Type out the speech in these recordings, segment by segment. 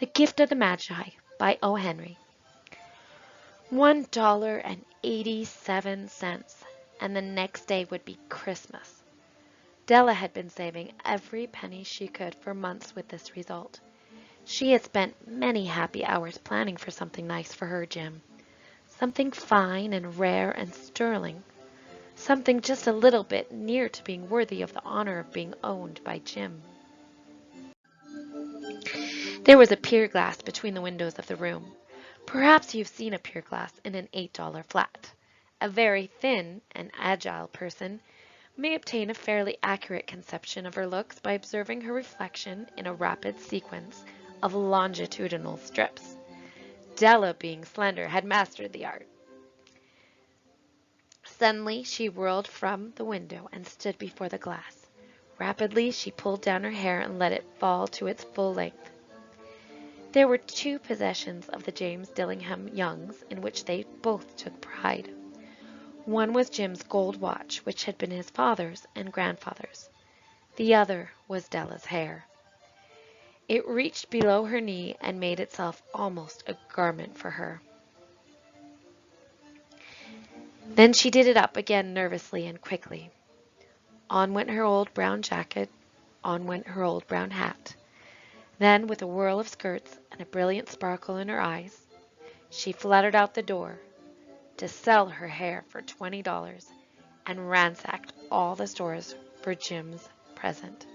The Gift of the Magi by O. Henry. $1.87, and the next day would be Christmas. Della had been saving every penny she could for months with this result. She had spent many happy hours planning for something nice for her Jim. Something fine and rare and sterling. Something just a little bit near to being worthy of the honor of being owned by Jim. There was a pier glass between the windows of the room. Perhaps you've seen a pier glass in an $8 flat. A very thin and agile person may obtain a fairly accurate conception of her looks by observing her reflection in a rapid sequence of longitudinal strips. Della, being slender, had mastered the art. Suddenly she whirled from the window and stood before the glass. Rapidly she pulled down her hair and let it fall to its full length. There were two possessions of the James Dillingham Youngs in which they both took pride. One was Jim's gold watch, which had been his father's and grandfather's. The other was Della's hair. It reached below her knee and made itself almost a garment for her. Then she did it up again nervously and quickly. On went her old brown jacket, on went her old brown hat. Then, with a whirl of skirts and a brilliant sparkle in her eyes, she fluttered out the door to sell her hair for $20 and ransacked all the stores for Jim's present.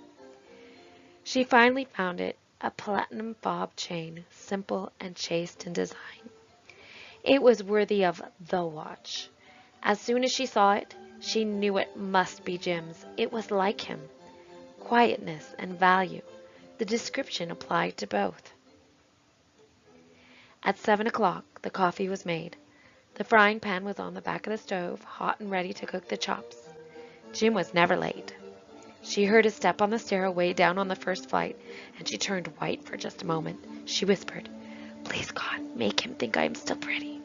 She finally found it, a platinum fob chain, simple and chaste in design. It was worthy of the watch. As soon as she saw it, she knew it must be Jim's. It was like him. Quietness and value. The description applied to both. At 7 o'clock, the coffee was made. The frying pan was on the back of the stove, hot and ready to cook the chops. Jim was never late. She heard his step on the stair way down on the first flight, and she turned white for just a moment. She whispered, "Please, God, make him think I am still pretty."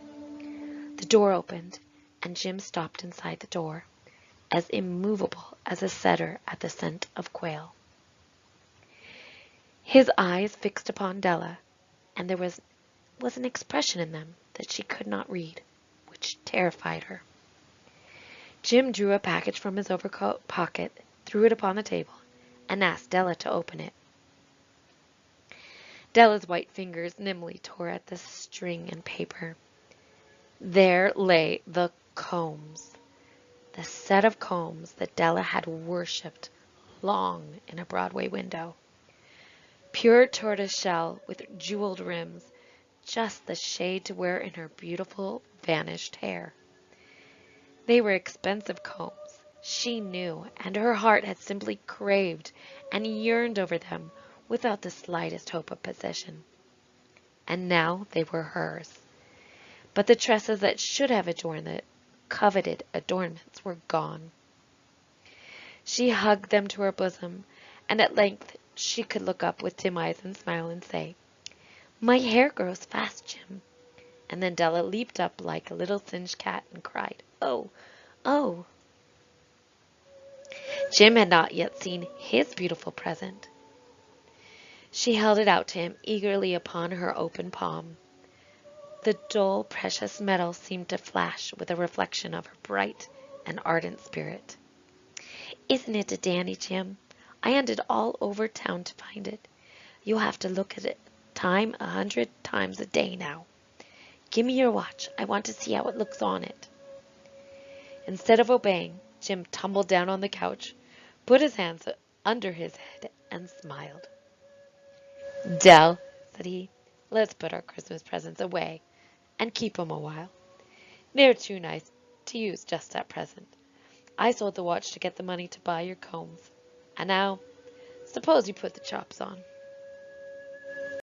The door opened, and Jim stopped inside the door, as immovable as a setter at the scent of quail. His eyes fixed upon Della, and there was an expression in them that she could not read, which terrified her. Jim drew a package from his overcoat pocket, threw it upon the table, and asked Della to open it. Della's white fingers nimbly tore at the string and paper. There lay the combs, the set of combs that Della had worshipped long in a Broadway window. Pure tortoiseshell with jeweled rims, just the shade to wear in her beautiful vanished hair. They were expensive combs, she knew, and her heart had simply craved and yearned over them without the slightest hope of possession. And now they were hers. But the tresses that should have adorned the coveted adornments were gone. She hugged them to her bosom, and at length she could look up with dim eyes and smile and say, "My hair grows fast, Jim." And then Della leaped up like a little singed cat and cried, "Oh, oh!" Jim had not yet seen his beautiful present. She held it out to him eagerly upon her open palm. The dull, precious metal seemed to flash with a reflection of her bright and ardent spirit. "Isn't it a dandy, Jim? I hunted all over town to find it. You'll have to look at it 100 times a day now. Give me your watch. I want to see how it looks on it." Instead of obeying, Jim tumbled down on the couch, put his hands under his head, and smiled. "Dell," said he, "let's put our Christmas presents away and keep 'em a while. They're too nice to use just at present. I sold the watch to get the money to buy your combs. And now, suppose you put the chops on."